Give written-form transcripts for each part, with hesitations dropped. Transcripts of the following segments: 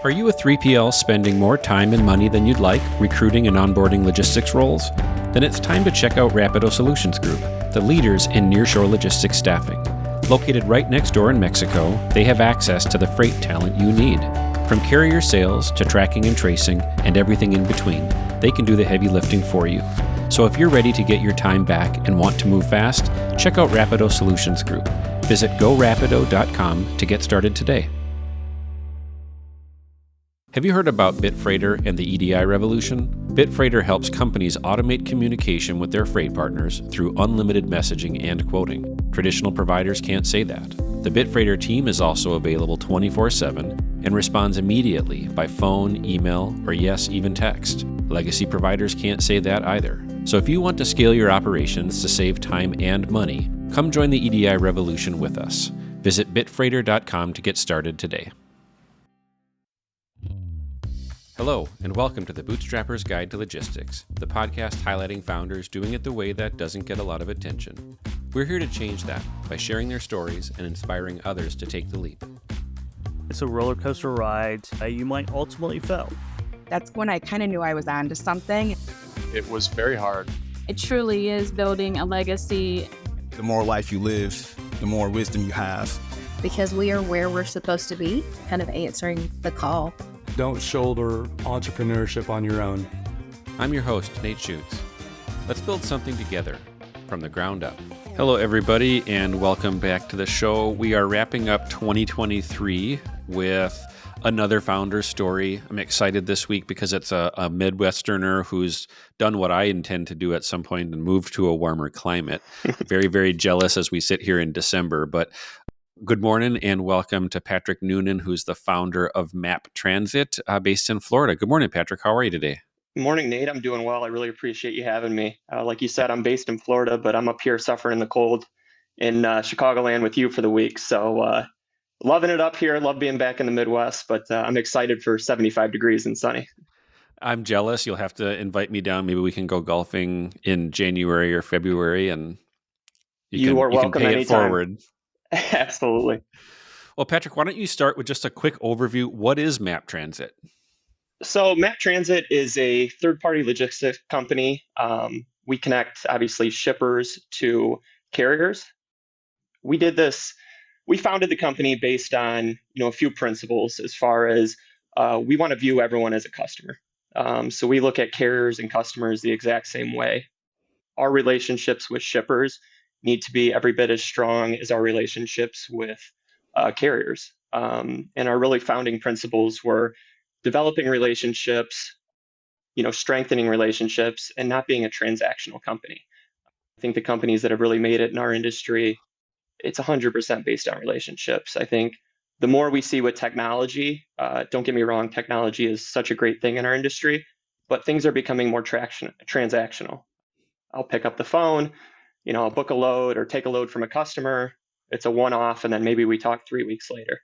Are you a 3PL spending more time and money than you'd like recruiting and onboarding logistics roles? Then it's time to check out Rapido Solutions Group, the leaders in nearshore logistics staffing. Located right next door in Mexico, they have access to the freight talent you need. From carrier sales to tracking and tracing and everything in between, they can do the heavy lifting for you. So if you're ready to get your time back and want to move fast, check out Rapido Solutions Group. Visit gorapido.com to get started today. Have you heard about Bitfreighter and the EDI revolution? Bitfreighter helps companies automate communication with their freight partners through unlimited messaging and quoting. Traditional providers can't say that. The Bitfreighter team is also available 24/7 and responds immediately by phone, email, or yes, even text. Legacy providers can't say that either. So if you want to scale your operations to save time and money, come join the EDI revolution with us. Visit bitfreighter.com to get started today. Hello, and welcome to the Bootstrapper's Guide to Logistics, the podcast highlighting founders doing it the way that doesn't get a lot of attention. We're here to change that by sharing their stories and inspiring others to take the leap. It's a roller coaster ride. You might ultimately fail. That's when I kind of knew I was onto something. It was very hard. It truly is building a legacy. The more life you live, the more wisdom you have. Because we are where we're supposed to be, kind of answering the call. Don't shoulder entrepreneurship on your own. I'm your host, Nate Schutz. Let's build something together from the ground up. Hello, everybody, and welcome back to the show. We are wrapping up 2023 with another founder story. I'm excited this week because it's a Midwesterner who's done what I intend to do at some point and moved to a warmer climate. Very, very jealous as we sit here in December, but good morning and welcome to Patrick Noonan, who's the founder of Map Transit based in Florida. Good morning, Patrick. How are you today? Good morning, Nate. I'm doing well. I really appreciate you having me. Like you said, I'm based in Florida, but I'm up here suffering the cold in Chicagoland with you for the week. So loving it up here. Love being back in the Midwest, but I'm excited for 75 degrees and sunny. I'm jealous. You'll have to invite me down. Maybe we can go golfing in January or February, and you are welcome can pay anytime. it forward. Absolutely. Well, Patrick, why don't you start with just a quick overview? What is Map Transit? So Map Transit is a third-party logistics company. We connect, obviously, shippers to carriers. We founded the company based on a few principles as far as we want to view everyone as a customer. So we look at carriers and customers the exact same way. Our relationships with shippers need to be every bit as strong as our relationships with carriers. And our really founding principles were developing relationships, strengthening relationships, and not being a transactional company. I think the companies that have really made it in our industry, it's 100% based on relationships. I think the more we see with technology, don't get me wrong, technology is such a great thing in our industry, but things are becoming more transactional. I'll pick up the phone, I'll book a load or take a load from a customer. It's a one-off, and then maybe we talk 3 weeks later.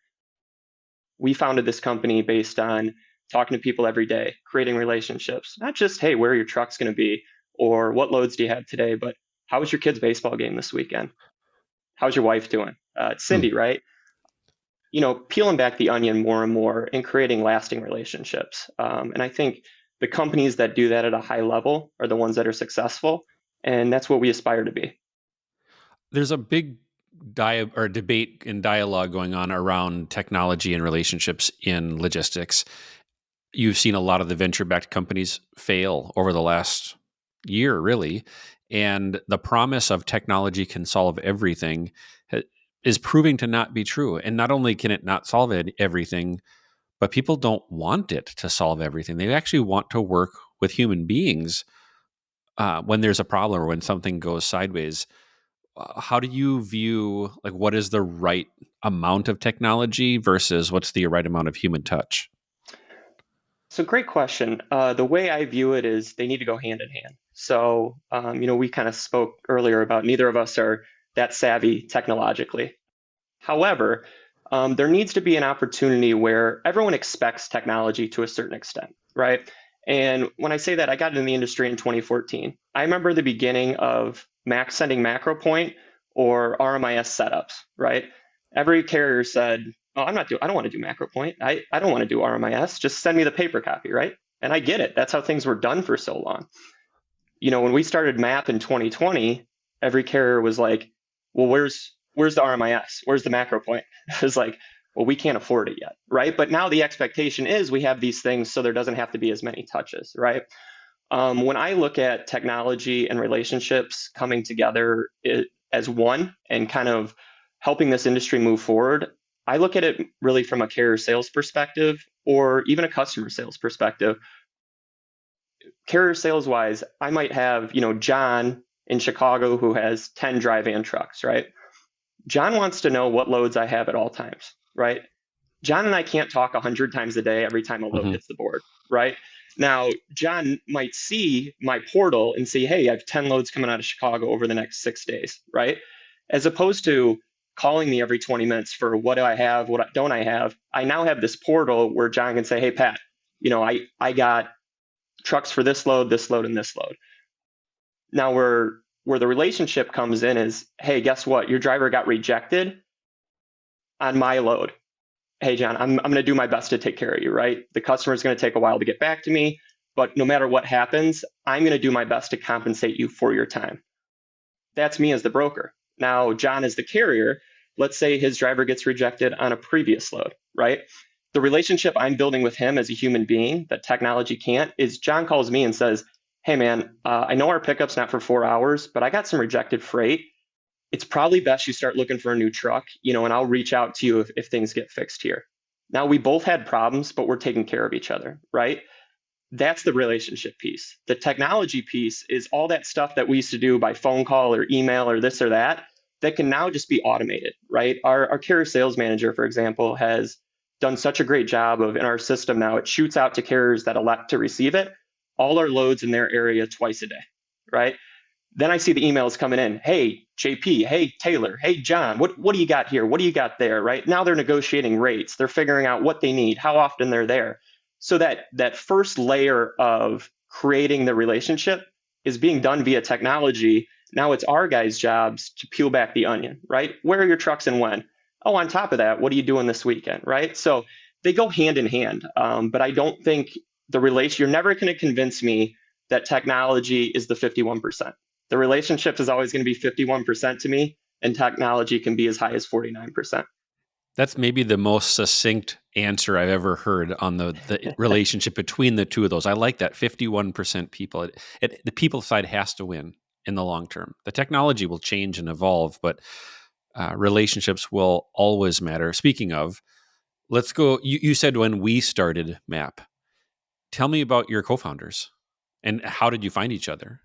We founded this company based on talking to people every day, creating relationships, not just, hey, where are your truck's going to be or what loads do you have today, but how was your kid's baseball game this weekend? How's your wife doing? It's Cindy, right? Peeling back the onion more and more and creating lasting relationships. And I think the companies that do that at a high level are the ones that are successful. And that's what we aspire to be. There's a big debate and dialogue going on around technology and relationships in logistics. You've seen a lot of the venture-backed companies fail over the last year, really. And the promise of technology can solve everything is proving to not be true. And not only can it not solve everything, but people don't want it to solve everything. They actually want to work with human beings when there's a problem or when something goes sideways. How do you view, what is the right amount of technology versus what's the right amount of human touch? So great question. The way I view it is they need to go hand in hand. So, we kind of spoke earlier about neither of us are that savvy technologically. However, there needs to be an opportunity where everyone expects technology to a certain extent, right? And when I say that, I got in the industry in 2014. I remember the beginning of sending macro point or RMIS setups, right? Every carrier said, oh, I don't want to do macro point. I don't want to do RMIS. Just send me the paper copy, right? And I get it. That's how things were done for so long. When we started MAP in 2020, every carrier was like, well, where's the RMIS? Where's the macro point? It was like, well, we can't afford it yet, right? But now the expectation is we have these things so there doesn't have to be as many touches, right? When I look at technology and relationships coming together as one and kind of helping this industry move forward, I look at it really from a carrier sales perspective or even a customer sales perspective. Carrier sales wise, I might have, John in Chicago who has 10 dry van trucks, right? John wants to know what loads I have at all times, right? John and I can't talk 100 times a day every time a load hits the board, right? Now, John might see my portal and see, hey, I have 10 loads coming out of Chicago over the next 6 days, right? As opposed to calling me every 20 minutes for what do I have, what don't I have. I now have this portal where John can say, hey, Pat, I got trucks for this load, and this load. Now, where the relationship comes in is, hey, guess what? Your driver got rejected on my load. Hey, John, I'm going to do my best to take care of you, right? The customer is going to take a while to get back to me, but no matter what happens, I'm going to do my best to compensate you for your time. That's me as the broker. Now, John is the carrier. Let's say his driver gets rejected on a previous load, right? The relationship I'm building with him as a human being that technology can't is John calls me and says, hey, man, I know our pickup's not for 4 hours, but I got some rejected freight. It's probably best you start looking for a new truck, and I'll reach out to you if things get fixed here. Now, we both had problems, but we're taking care of each other, right? That's the relationship piece. The technology piece is all that stuff that we used to do by phone call or email or this or that can now just be automated, right? Our carrier sales manager, for example, has done such a great job of in our system now, it shoots out to carriers that elect to receive it, all our loads in their area twice a day, right? Then I see the emails coming in. Hey, JP, hey, Taylor, hey, John, what do you got here? What do you got there, right? Now they're negotiating rates. They're figuring out what they need, how often they're there. So that first layer of creating the relationship is being done via technology. Now it's our guys' jobs to peel back the onion, right? Where are your trucks and when? Oh, on top of that, what are you doing this weekend, right? So they go hand in hand. But I don't think you're never going to convince me that technology is the 51%. The relationship is always going to be 51% to me, and technology can be as high as 49%. That's maybe the most succinct answer I've ever heard on the relationship between the two of those. I like that 51% people. The people side has to win in the long term. The technology will change and evolve, but relationships will always matter. Speaking of, let's go. You said when we started MAP. Tell me about your co-founders and how did you find each other?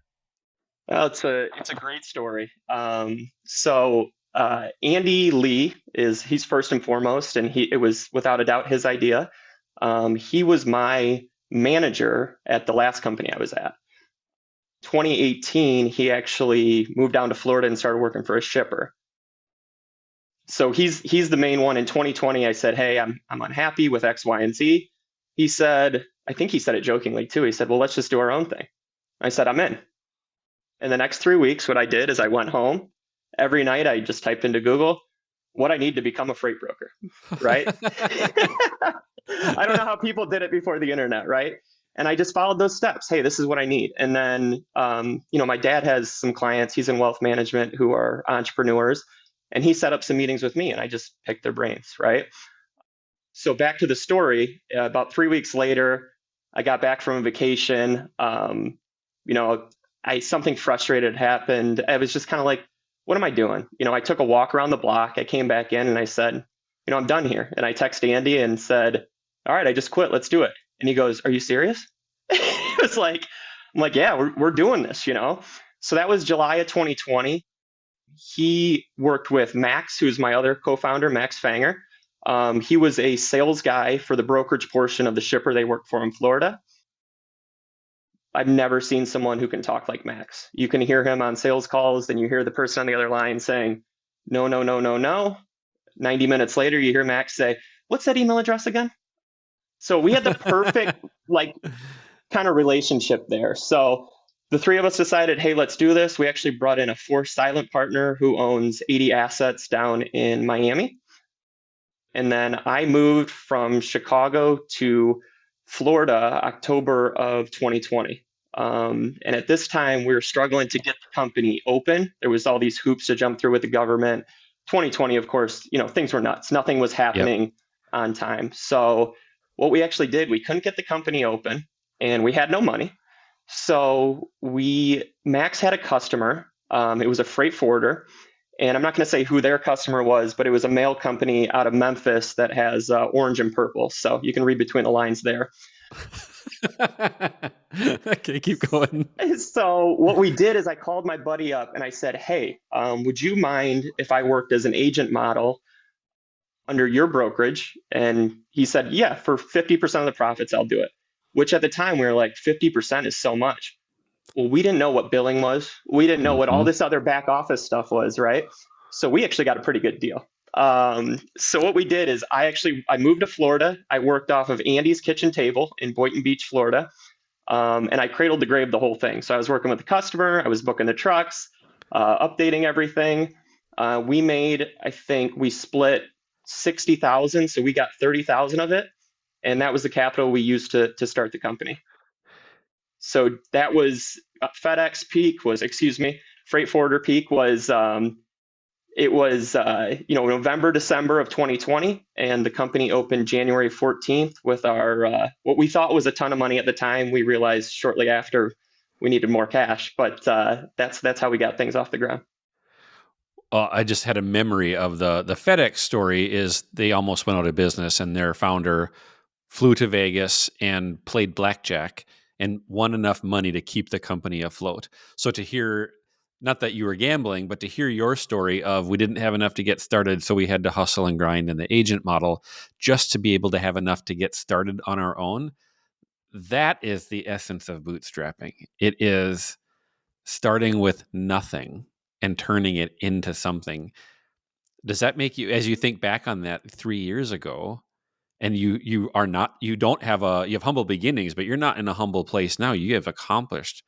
Well, it's a great story. So Andy Lee he's first and foremost, and it was without a doubt his idea. He was my manager at the last company I was at. 2018, he actually moved down to Florida and started working for a shipper. So he's the main one. In 2020, I said, hey, I'm unhappy with X, Y, and Z. He said, I think he said it jokingly too. He said, well, let's just do our own thing. I said, I'm in. And the next 3 weeks, what I did is I went home. Every night, I just typed into Google what I need to become a freight broker, right? I don't know how people did it before the internet, right? And I just followed those steps. Hey, this is what I need. And then, my dad has some clients. He's in wealth management who are entrepreneurs. And he set up some meetings with me, and I just picked their brains, right? So back to the story, about 3 weeks later, I got back from a vacation. Something frustrated happened. I was just kind of like, what am I doing? I took a walk around the block. I came back in and I said, I'm done here. And I texted Andy and said, all right, I just quit. Let's do it. And he goes, are you serious? It was like, I'm like, yeah, we're doing this, So that was July of 2020. He worked with Max, who's my other co-founder, Max Fanger. He was a sales guy for the brokerage portion of the shipper they worked for in Florida. I've never seen someone who can talk like Max. You can hear him on sales calls, and you hear the person on the other line saying, no, no, no, no, no. 90 minutes later, you hear Max say, what's that email address again? So we had the perfect kind of relationship there. So the three of us decided, hey, let's do this. We actually brought in a fourth silent partner who owns 80 assets down in Miami. And then I moved from Chicago to Florida, October of 2020. And at this time, we were struggling to get the company open. There was all these hoops to jump through with the government. 2020, of course, things were nuts. Nothing was Yep. happening on time. So what we actually did, we couldn't get the company open, and we had no money. So Max had a customer. It was a freight forwarder. And I'm not going to say who their customer was, but it was a mail company out of Memphis that has orange and purple. So you can read between the lines there. Okay, keep going. So what we did is I called my buddy up and I said, hey, would you mind if I worked as an agent model under your brokerage? And he said, yeah, for 50% of the profits, I'll do it. Which at the time we were like, 50% is so much. Well, we didn't know what billing was. We didn't know what all this other back office stuff was, right? So we actually got a pretty good deal. So what we did is I moved to Florida. I worked off of Andy's kitchen table in Boynton Beach, Florida. And I cradled to grave the whole thing. So I was working with the customer. I was booking the trucks, updating everything. We split 60,000. So we got 30,000 of it. And that was the capital we used to start the company. So that was freight forwarder peak was, November, December of 2020. And the company opened January 14th with our, what we thought was a ton of money at the time. We realized shortly after we needed more cash, but that's how we got things off the ground. I just had a memory of the FedEx story. Is they almost went out of business, and their founder flew to Vegas and played blackjack and won enough money to keep the company afloat. So to hear, not that you were gambling, but to hear your story of we didn't have enough to get started, so we had to hustle and grind in the agent model just to be able to have enough to get started on our own. That is the essence of bootstrapping. It is starting with nothing and turning it into something. Does that make you, as you think back on that 3 years ago, and you have humble beginnings, but you're not in a humble place now. You have accomplished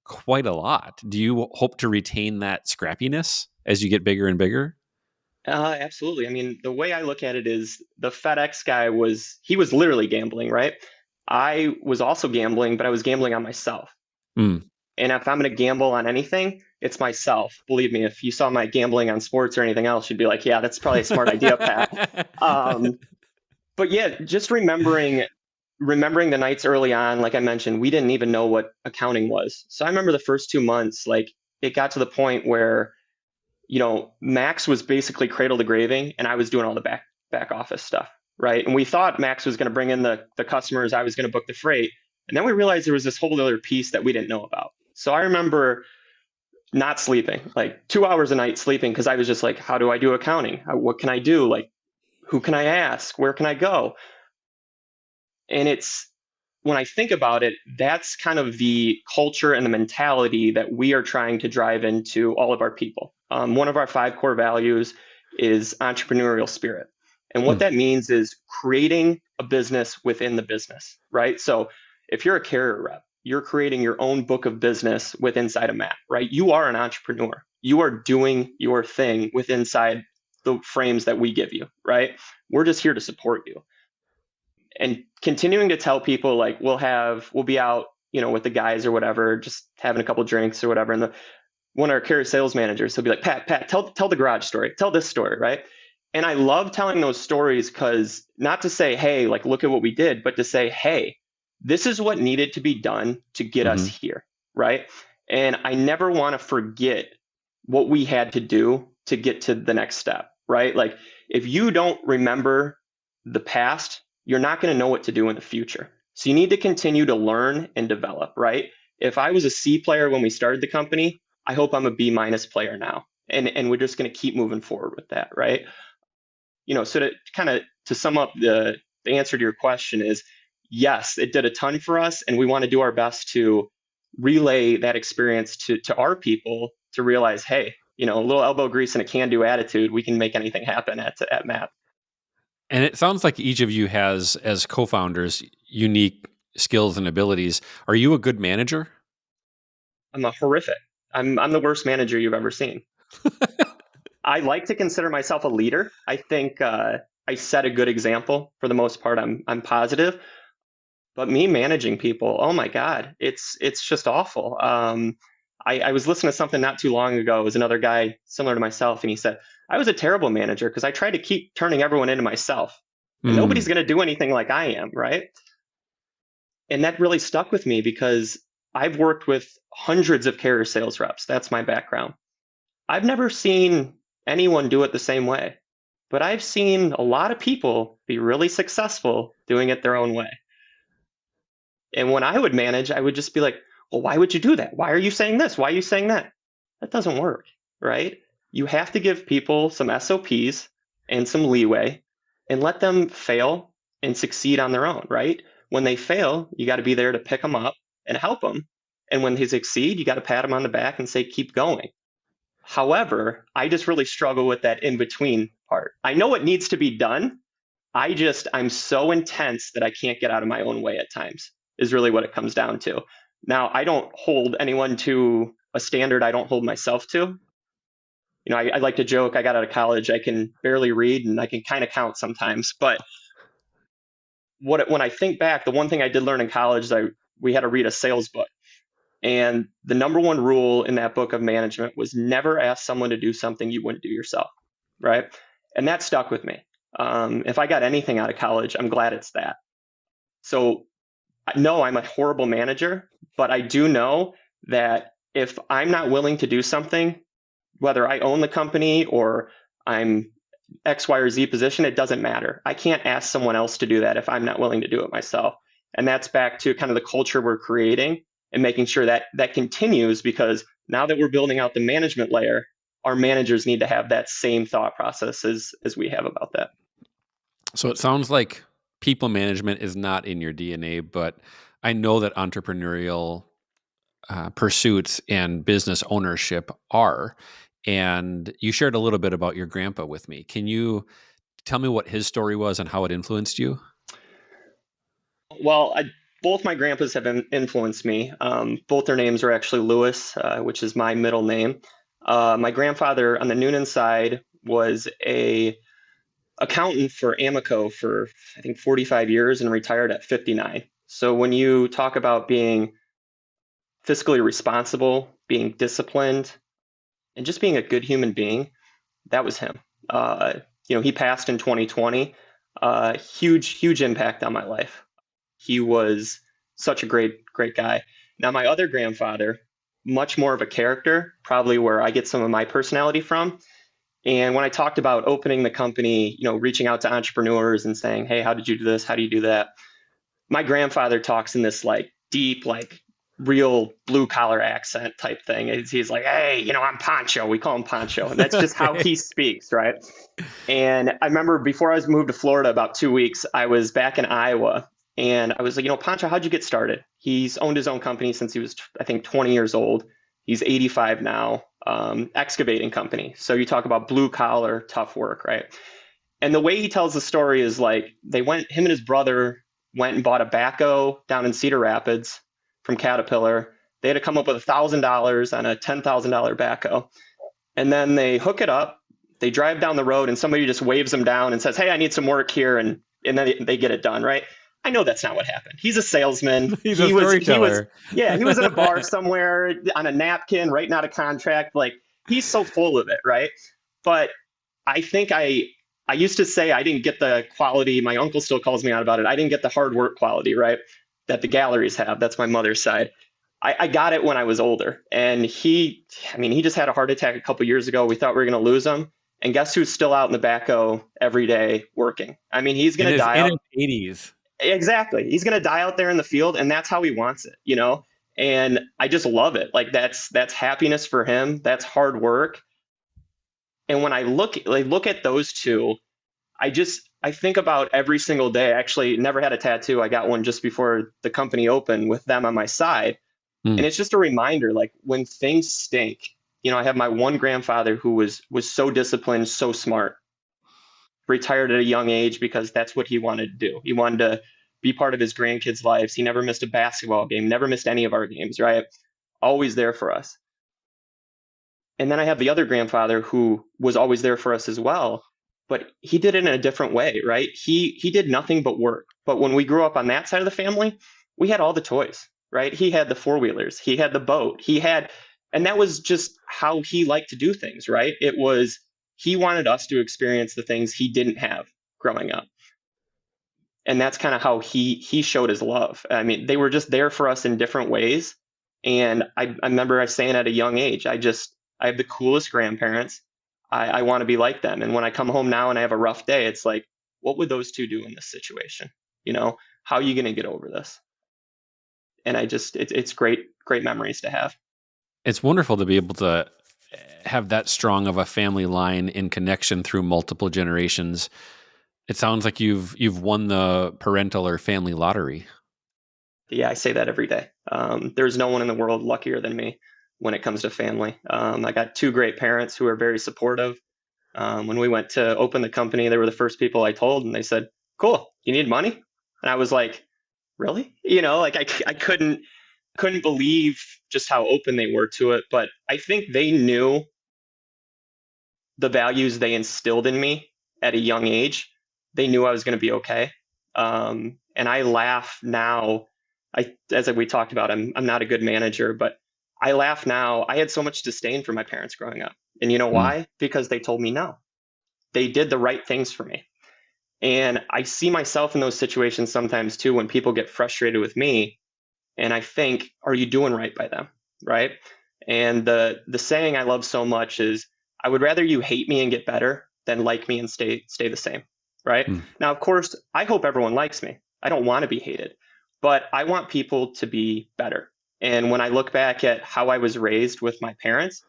quite a lot. Do you hope to retain that scrappiness as you get bigger and bigger? Absolutely. I mean, the way I look at it is the FedEx guy he was literally gambling, right? I was also gambling, but I was gambling on myself. And if I'm going to gamble on anything, it's myself. Believe me, if you saw my gambling on sports or anything else, you'd be like, yeah, that's probably a smart idea, Pat. But yeah, just remembering the nights early on, like I mentioned, we didn't even know what accounting was. So I remember the first 2 months, like it got to the point where, Max was basically cradle to graving and I was doing all the back office stuff, right? And we thought Max was going to bring in the customers, I was going to book the freight. And then we realized there was this whole other piece that we didn't know about. So I remember not sleeping, like 2 hours a night sleeping, because I was just like, how do I do accounting? What can I do? Like, who can I ask? Where can I go? And when I think about it, that's kind of the culture and the mentality that we are trying to drive into all of our people. One of our 5 core values is entrepreneurial spirit. And what that means is creating a business within the business, right? So if you're a carrier rep, you're creating your own book of business with inside a map, right? You are an entrepreneur. You are doing your thing with inside the frames that we give you, right? We're just here to support you. And continuing to tell people, like, we'll be out, with the guys or whatever, just having a couple drinks or whatever. And one of our carrier sales managers, he'll be like, Pat, tell the garage story, tell this story, right? And I love telling those stories because not to say, hey, like, look at what we did, but to say, hey, this is what needed to be done to get us here, right? And I never want to forget what we had to do to get to the next step, right? Like, if you don't remember the past, you're not going to know what to do in the future. So you need to continue to learn and develop, right? If I was a C player when we started the company, I hope I'm a B- player now. And we're just going to keep moving forward with that, right? So to sum up the answer to your question is, yes, it did a ton for us. And we want to do our best to relay that experience to our people to realize, hey, a little elbow grease and a can-do attitude, we can make anything happen at MAP. And it sounds like each of you has, as co-founders, unique skills and abilities. Are you a good manager? I'm horrific. I'm the worst manager you've ever seen. I like to consider myself a leader. I think I set a good example for the most part. I'm positive, but me managing people, oh my God, it's just awful. I was listening to something not too long ago. It was another guy similar to myself, and he said, I was a terrible manager because I tried to keep turning everyone into myself. And nobody's going to do anything like I am, right? And that really stuck with me because I've worked with hundreds of carrier sales reps. That's my background. I've never seen anyone do it the same way, but I've seen a lot of people be really successful doing it their own way. And when I would manage, I would just be like, well, why would you do that? Why are you saying this? Why are you saying that? That doesn't work, right? You have to give people some SOPs and some leeway and let them fail and succeed on their own, right? When they fail, you got to be there to pick them up and help them. And when they succeed, you got to pat them on the back and say, keep going. However, I just really struggle with that in between part. I know it needs to be done. I'm so intense that I can't get out of my own way at times, is really what it comes down to. Now, I don't hold anyone to a standard I don't hold myself to. You know, I like to joke, I got out of college, I can barely read and I can kind of count sometimes. But when I think back, the one thing I did learn in college is we had to read a sales book. And the number one rule in that book of management was never ask someone to do something you wouldn't do yourself, right? And that stuck with me. If I got anything out of college, I'm glad it's that. So no, I'm a horrible manager, but I do know that if I'm not willing to do something, whether I own the company or I'm X, Y, or Z position, it doesn't matter. I can't ask someone else to do that if I'm not willing to do it myself. And that's back to kind of the culture we're creating and making sure that that continues, because now that we're building out the management layer, our managers need to have that same thought process as we have about that. So it sounds like people management is not in your DNA, but I know that entrepreneurial pursuits and business ownership are. And you shared a little bit about your grandpa with me. Can you tell me what his story was and how it influenced you? Well, both my grandpas have influenced me. Both their names are actually Lewis, which is my middle name. My grandfather on the Noonan side was a accountant for Amoco for, I think, 45 years and retired at 59. So when you talk about being fiscally responsible, being disciplined, and just being a good human being, that was him. He passed in 2020. Huge impact on my life. He was such a great guy. Now, my other grandfather, much more of a character, probably where I get some of my personality from. And when I talked about opening the company, reaching out to entrepreneurs and saying, hey, how did you do this? How do you do that? My grandfather talks in this deep, real blue collar accent type thing. He's like, hey, I'm Pancho. We call him Pancho. And that's just how he speaks, right? And I remember before I was moved to Florida about 2 weeks, I was back in Iowa. And I was like, Pancho, how'd you get started? He's owned his own company since he was, I think, 20 years old. He's 85 now, excavating company. So you talk about blue collar, tough work, right? And the way he tells the story is him and his brother went and bought a backhoe down in Cedar Rapids from Caterpillar. They had to come up with $1,000 on a $10,000 backhoe. And then they hook it up, they drive down the road, and somebody just waves them down and says, hey, I need some work here. And then they get it done, right? I know that's not what happened. He's a salesman. He's a storyteller. He was in a bar somewhere on a napkin, writing out a contract. He's so full of it, right? But I think I used to say I didn't get the quality. My uncle still calls me out about it. I didn't get the hard work quality, right? That the galleries have. That's my mother's side. I got it when I was older. And he just had a heart attack a couple years ago. We thought we were going to lose him. And guess who's still out in the backhoe every day working? He's going to die out. In his 80s. Exactly. He's going to die out there in the field, and that's how he wants it, And I just love it. That's happiness for him. That's hard work. And when I look at those two, I think about every single day. I actually never had a tattoo. I got one just before the company opened with them on my side. And it's just a reminder, when things stink, I have my one grandfather who was so disciplined, so smart, retired at a young age because that's what he wanted to do. He wanted to be part of his grandkids' lives. He never missed a basketball game, never missed any of our games, right? Always there for us. And then I have the other grandfather who was always there for us as well, but he did it in a different way, right? He did nothing but work. But when we grew up on that side of the family, we had all the toys, right? He had the four-wheelers, he had the boat, and that was just how he liked to do things, right? It was, he wanted us to experience the things he didn't have growing up. And that's kind of how he showed his love. I mean, they were just there for us in different ways. And I remember saying at a young age, I have the coolest grandparents. I want to be like them. And when I come home now and I have a rough day, it's like, what would those two do in this situation? You know, how are you going to get over this? And it's great memories to have. It's wonderful to be able to have that strong of a family line in connection through multiple generations. It sounds like you've won the parental or family lottery. Yeah, I say that every day. There's no one in the world luckier than me when it comes to family. I got two great parents who are very supportive. When we went to open the company, they were the first people I told, and they said, "Cool, you need money?" And I was like, "Really?" You know, like I couldn't believe just how open they were to it. But I think they knew the values they instilled in me at a young age. They knew I was going to be okay. And I laugh now. As we talked about, I'm not a good manager, but I laugh now. I had so much disdain for my parents growing up. And you know why? Because they told me no. They did the right things for me. And I see myself in those situations sometimes too, when people get frustrated with me. And I think, are you doing right by them? Right? And the saying I love so much is, I would rather you hate me and get better than like me and stay the same. Right? Now, of course, I hope everyone likes me. I don't want to be hated, but I want people to be better. And when I look back at how I was raised with my parents,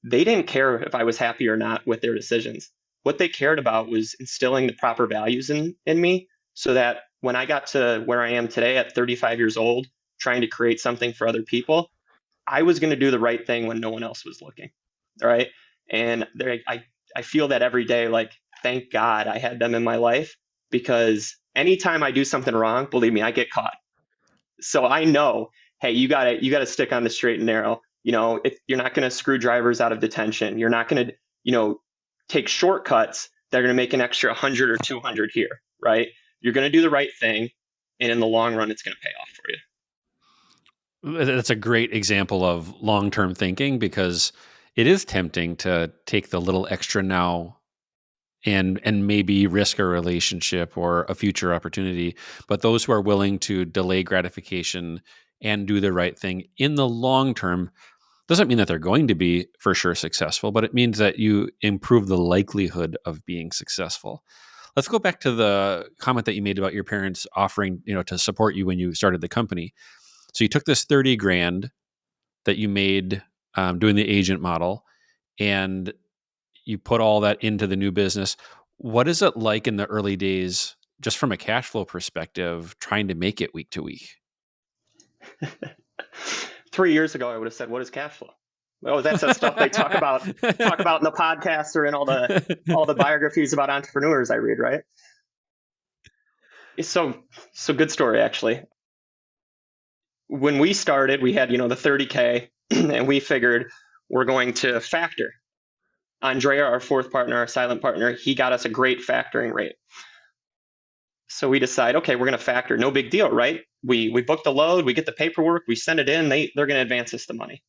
they didn't care if I was happy or not with their decisions. What they cared about was instilling the proper values in me, so that when I got to where I am today at 35 years old, trying to create something for other people, I was going to do the right thing when no one else was looking. Right? And I feel that every day, like, thank God I had them in my life, because anytime I do something wrong, believe me, I get caught. So I know, hey, you got to stick on the straight and narrow. You know, you're not going to screw drivers out of detention. You're not going to, take shortcuts that are going to make an extra 100 or 200 here, right? You're going to do the right thing, and in the long run, it's going to pay off for you. That's a great example of long-term thinking, because it is tempting to take the little extra now and maybe risk a relationship or a future opportunity. But those who are willing to delay gratification and do the right thing in the long term doesn't mean that they're going to be for sure successful, but it means that you improve the likelihood of being successful. Let's go back to the comment that you made about your parents offering, to support you when you started the company. So you took this 30 grand that you made doing the agent model, and you put all that into the new business. What is it like in the early days, just from a cash flow perspective, trying to make it week to week? 3 years ago, I would have said, "What is cash flow?" Oh, that's the stuff they talk about in the podcasts or in all the biographies about entrepreneurs I read, right? So good story, actually. When we started, we had, the 30K, and we figured we're going to factor. Andrea, our fourth partner, our silent partner, he got us a great factoring rate. So we decide, okay, we're going to factor. No big deal, right? We book the load, we get the paperwork, we send it in, they're going to advance us the money.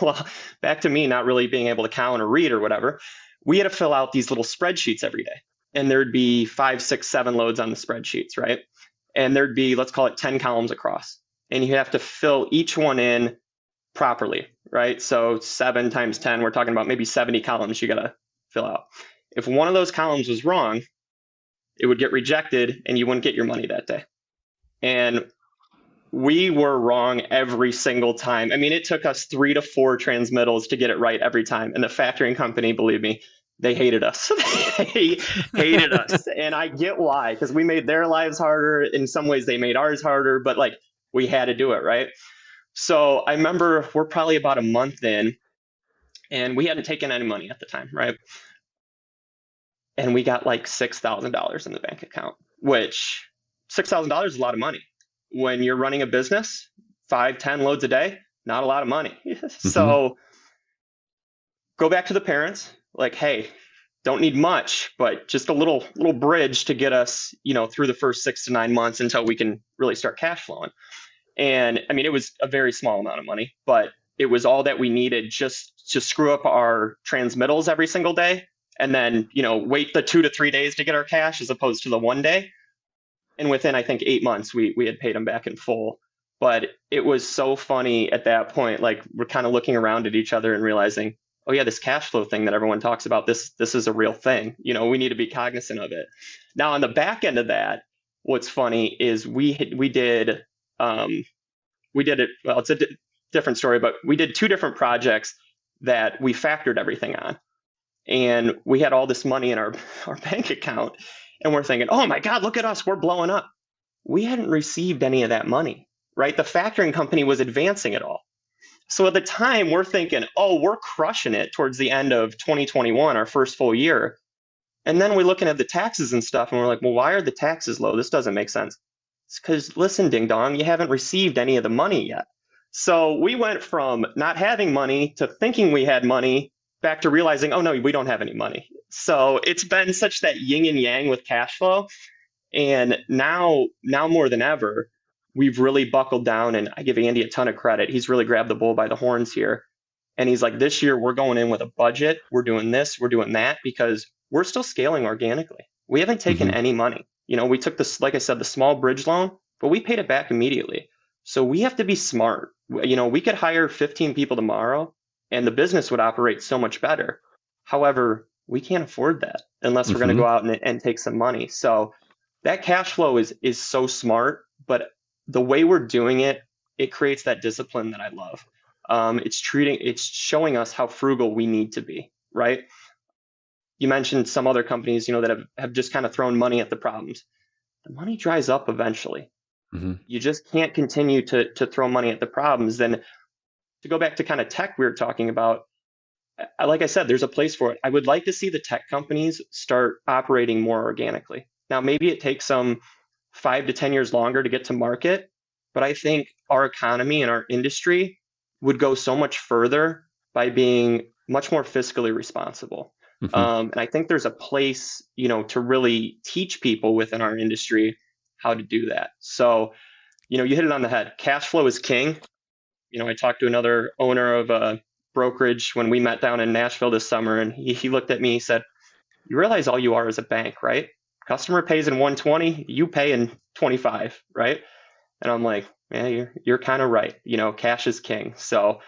Well, back to me not really being able to count or read or whatever. We had to fill out these little spreadsheets every day. And there'd be 5, 6, 7 loads on the spreadsheets, right? And there'd be, let's call it 10 columns across. And you have to fill each one in properly, right? So 7 times 10, we're talking about maybe 70 columns you got to fill out. If one of those columns was wrong, it would get rejected and you wouldn't get your money that day. And we were wrong every single time. I mean, it took us 3 to 4 transmittals to get it right every time. And the factoring company, believe me, they hated us. They hated us. And I get why, because we made their lives harder. In some ways, they made ours harder, but we had to do it, right? So I remember we're probably about a month in, and we hadn't taken any money at the time, right? And we got like $6,000 in the bank account, which $6,000 is a lot of money. When you're running a business, 5, 10 loads a day, not a lot of money. So go back to the parents, like, hey, don't need much, but just a little bridge to get us, through the first 6 to 9 months until we can really start cash flowing. And I mean, it was a very small amount of money, but it was all that we needed just to screw up our transmittals every single day, and then, wait the 2 to 3 days to get our cash as opposed to the one day. And within, I think, 8 months, we had paid them back in full. But it was so funny at that point. Like, we're kind of looking around at each other and realizing, oh yeah, this cash flow thing that everyone talks about, this is a real thing. We need to be cognizant of it. Now, on the back end of that, what's funny is we did it. Well, it's a different story, but we did 2 different projects that we factored everything on, and we had all this money in our bank account, and we're thinking, oh my God, look at us, we're blowing up. We hadn't received any of that money, right? The factoring company was advancing it all. So at the time, we're thinking, oh, we're crushing it towards the end of 2021, our first full year. And then we're looking at the taxes and stuff, and we're like, well, why are the taxes low? This doesn't make sense. It's because, listen, ding dong, you haven't received any of the money yet. So we went from not having money to thinking we had money back to realizing, oh, no, we don't have any money. So it's been such that yin and yang with cash flow. And now more than ever, we've really buckled down, and I give Andy a ton of credit. He's really grabbed the bull by the horns here. And he's like, this year we're going in with a budget. We're doing this, we're doing that, because we're still scaling organically. We haven't taken any money. We took this, like I said, the small bridge loan, but we paid it back immediately. So we have to be smart. We could hire 15 people tomorrow and the business would operate so much better. However, we can't afford that unless we're going to go out and take some money. So that cash flow is so smart, but the way we're doing it, it creates that discipline that I love. It's showing us how frugal we need to be, right? You mentioned some other companies, that have just kind of thrown money at the problems. The money dries up eventually. You just can't continue to throw money at the problems. Then to go back to kind of tech we were talking about, like I said, there's a place for it. I would like to see the tech companies start operating more organically. Now, maybe it takes some 5 to 10 years longer to get to market, but I think our economy and our industry would go so much further by being much more fiscally responsible. And I think there's a place, to really teach people within our industry how to do that. So, you hit it on the head. Cash flow is king. I talked to another owner of a brokerage when we met down in Nashville this summer, and he looked at me, he said, you realize all you are is a bank, right? Customer pays in 120, you pay in 25, right? And I'm like, yeah, you're kind of right. Cash is king. So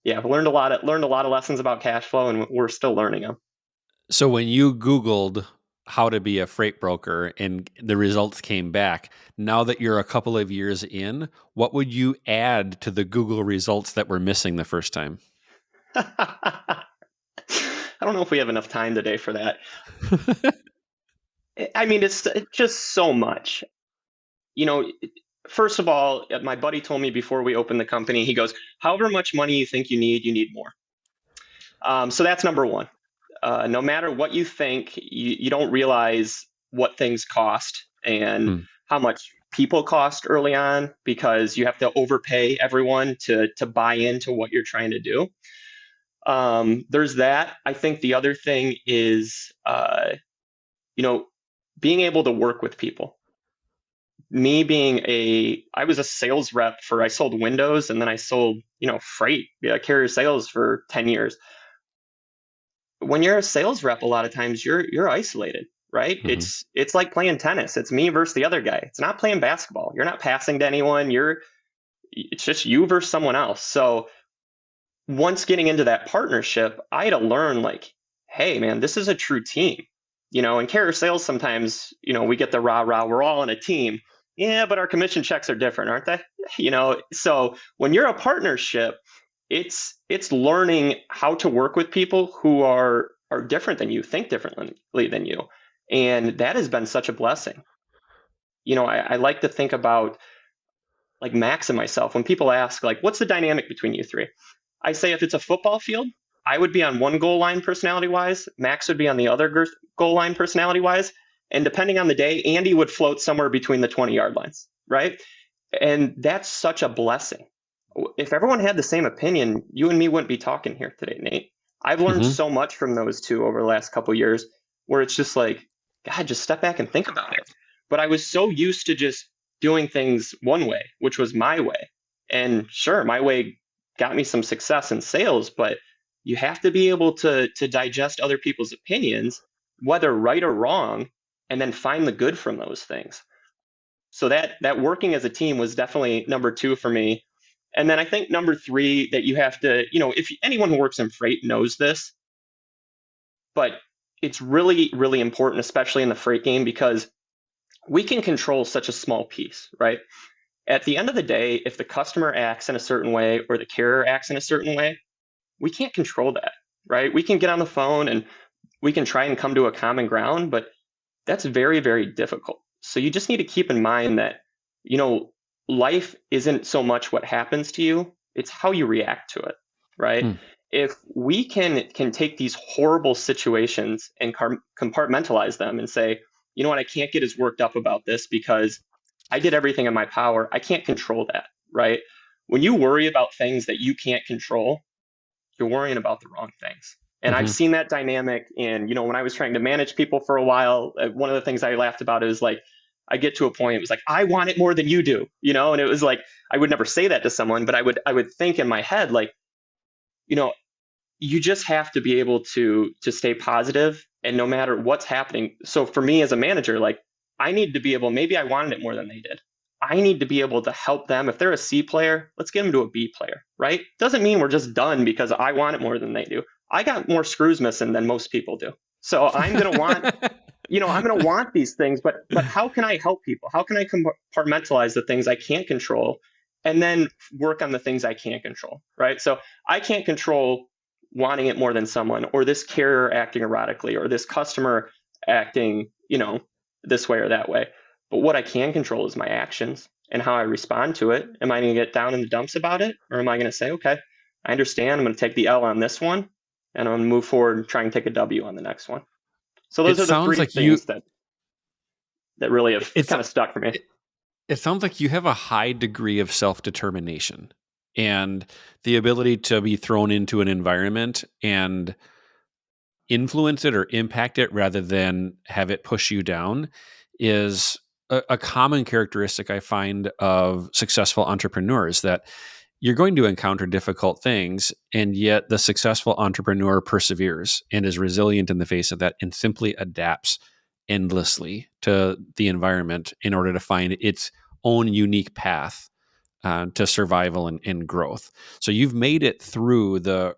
yeah, I've learned a lot of lessons about cash flow, and we're still learning them. So when you Googled how to be a freight broker and the results came back, now that you're a couple of years in, what would you add to the Google results that were missing the first time? I don't know if we have enough time today for that. I mean, it's just so much. First of all, my buddy told me before we opened the company, he goes, however much money you think you need more. So that's number one. No matter what you think, you don't realize what things cost and how much people cost early on, because you have to overpay everyone to buy into what you're trying to do. There's that. I think the other thing is, being able to work with people. I was a sales rep I sold windows, and then I sold, freight, carrier sales for 10 years. When you're a sales rep, a lot of times you're isolated, right? It's like playing tennis. It's me versus the other guy. It's not playing basketball. You're not passing to anyone. It's just you versus someone else. So once getting into that partnership, I had to learn, like, hey man, this is a true team. In carrier sales, sometimes, we get the rah-rah, we're all on a team. Yeah, but our commission checks are different, aren't they? So when you're a partnership, it's learning how to work with people who are different than you, think differently than you. And that has been such a blessing. I like to think about, like, Max and myself. When people ask, like, what's the dynamic between you three? I say, if it's a football field, I would be on one goal line personality-wise, Max would be on the other goal line personality-wise, and depending on the day, Andy would float somewhere between the 20-yard lines, right? And that's such a blessing. If everyone had the same opinion, you and me wouldn't be talking here today, Nate. I've learned Mm-hmm. so much from those two over the last couple of years where it's just like, God, just step back and think about it. But I was so used to just doing things one way, which was my way. And sure, my way got me some success in sales, but you have to be able to digest other people's opinions, whether right or wrong, and then find the good from those things. So that working as a team was definitely number two for me. And then I think number three, that you have to, if anyone who works in freight knows this, but it's really, really important, especially in the freight game, because we can control such a small piece, right? At the end of the day, if the customer acts in a certain way or the carrier acts in a certain way, we can't control that, right? We can get on the phone and we can try and come to a common ground, but that's very, very difficult. So you just need to keep in mind that, life isn't so much what happens to you, it's how you react to it, right? If we can take these horrible situations and compartmentalize them and say, you know what, I can't get as worked up about this because I did everything in my power. I can't control that, right? When you worry about things that you can't control, you're worrying about the wrong things. And I've seen that dynamic in, when I was trying to manage people for a while, one of the things I laughed about is like, I get to a point, it was like, I want it more than you do, and it was like, I would never say that to someone, but I would think in my head, like, you just have to be able to stay positive, and no matter what's happening. So for me as a manager, like, I need to be able, maybe I wanted it more than they did. I need to be able to help them. If they're a C player, let's get them to a B player, right? Doesn't mean we're just done because I want it more than they do. I got more screws missing than most people do. So I'm going to want, I'm going to want these things, but how can I help people? How can I compartmentalize the things I can't control and then work on the things I can't control, right? So I can't control wanting it more than someone, or this carrier acting erratically, or this customer acting, this way or that way. But what I can control is my actions and how I respond to it. Am I going to get down in the dumps about it? Or am I going to say, okay, I understand, I'm going to take the L on this one, and I'm going to move forward and try and take a W on the next one. So those are the three things that really have kind of stuck for me. It sounds like you have a high degree of self-determination and the ability to be thrown into an environment and influence it or impact it rather than have it push you down is a common characteristic I find of successful entrepreneurs, that you're going to encounter difficult things, and yet the successful entrepreneur perseveres and is resilient in the face of that and simply adapts endlessly to the environment in order to find its own unique path to survival and growth. So you've made it through the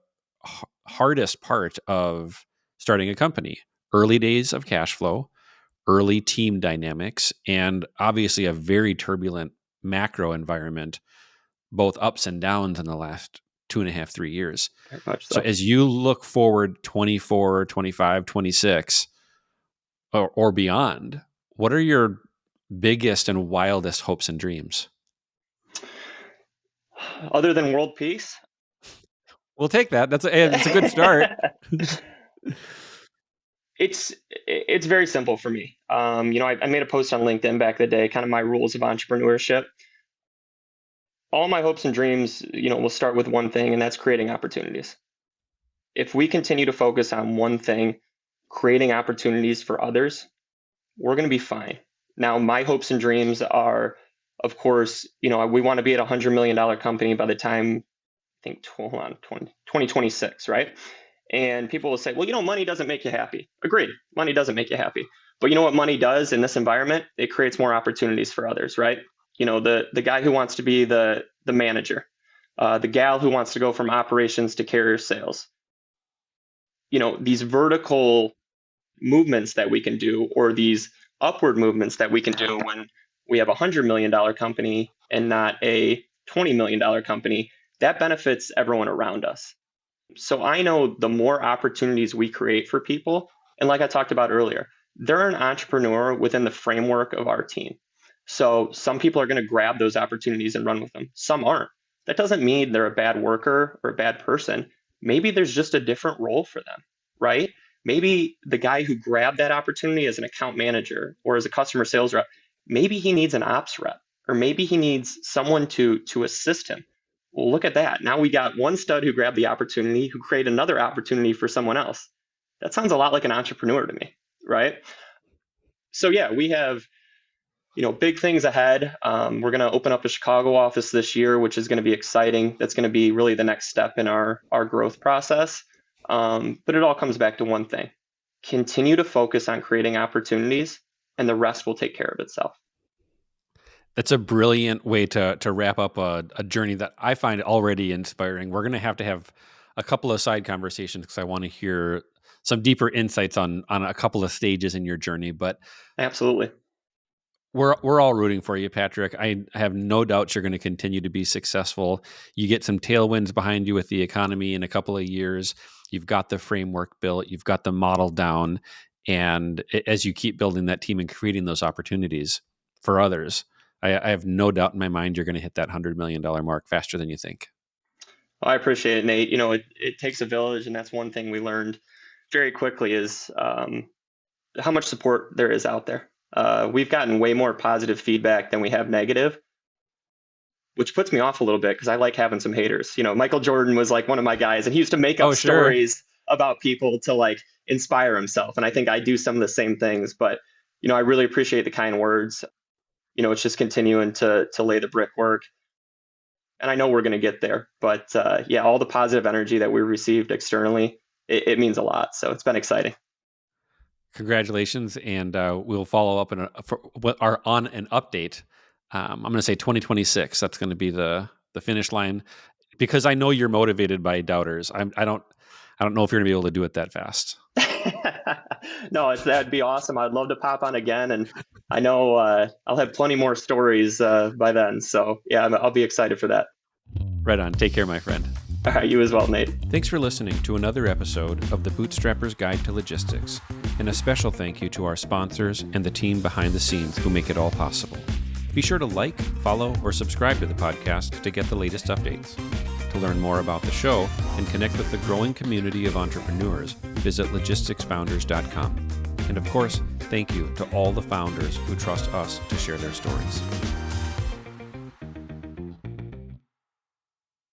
hardest part of starting a company, early days of Cashflow, early team dynamics, and obviously a very turbulent macro environment, both ups and downs in the last 2.5, 3 years. Very much So as you look forward 24, 25, 26, or beyond, what are your biggest and wildest hopes and dreams? Other than world peace? We'll take that. It's a good start. It's very simple for me. I made a post on LinkedIn back in the day, kind of my rules of entrepreneurship. All my hopes and dreams, will start with one thing, and that's creating opportunities. If we continue to focus on one thing, creating opportunities for others, we're going to be fine. Now, my hopes and dreams are, of course, we want to be at $100 million company by the time, I think, 2026, right? And people will say, well, money doesn't make you happy. Agreed. Money doesn't make you happy. But you know what money does in this environment? It creates more opportunities for others, right? The guy who wants to be the manager, the gal who wants to go from operations to carrier sales. These vertical movements that we can do, or these upward movements that we can do when we have a $100 million company and not a $20 million company, that benefits everyone around us. So I know the more opportunities we create for people, and like I talked about earlier, they're an entrepreneur within the framework of our team. So some people are going to grab those opportunities and run with them. Some aren't. That doesn't mean they're a bad worker or a bad person. Maybe there's just a different role for them, right? Maybe the guy who grabbed that opportunity as an account manager or as a customer sales rep, maybe he needs an ops rep, or maybe he needs someone to assist him. Well, look at that. Now we got one stud who grabbed the opportunity, who created another opportunity for someone else. That sounds a lot like an entrepreneur to me, right? So yeah, we have big things ahead. We're going to open up a Chicago office this year, which is going to be exciting. That's going to be really the next step in our growth process. But it all comes back to one thing: continue to focus on creating opportunities, and the rest will take care of itself. That's a brilliant way to wrap up a journey that I find already inspiring. We're going to have a couple of side conversations because I want to hear some deeper insights on a couple of stages in your journey. But Absolutely. we're all rooting for you, Patrick. I have no doubt you're going to continue to be successful. You get some tailwinds behind you with the economy in a couple of years. You've got the framework built. You've got the model down. And as you keep building that team and creating those opportunities for others, I have no doubt in my mind you're going to hit that $100 million mark faster than you think. Well, I appreciate it, Nate. It takes a village, and that's one thing we learned very quickly is how much support there is out there. We've gotten way more positive feedback than we have negative, which puts me off a little bit because I like having some haters. Michael Jordan was like one of my guys, and he used to make up stories about people to like inspire himself. And I think I do some of the same things, but I really appreciate the kind words. It's just continuing to lay the brickwork. And I know we're going to get there. But all the positive energy that we received externally, it means a lot. So it's been exciting. Congratulations. And we'll follow up on an update. I'm going to say 2026. That's going to be the finish line, because I know you're motivated by doubters. I don't know if you're going to be able to do it that fast. No, that'd be awesome. I'd love to pop on again, and I know I'll have plenty more stories by then. So yeah, I'll be excited for that. Right on. Take care, my friend. All right, you as well, Nate. Thanks for listening to another episode of the Bootstrapper's Guide to Logistics, and a special thank you to our sponsors and the team behind the scenes who make it all possible. Be sure to like, follow, or subscribe to the podcast to get the latest updates. To learn more about the show and connect with the growing community of entrepreneurs, visit logisticsfounders.com. And of course, thank you to all the founders who trust us to share their stories.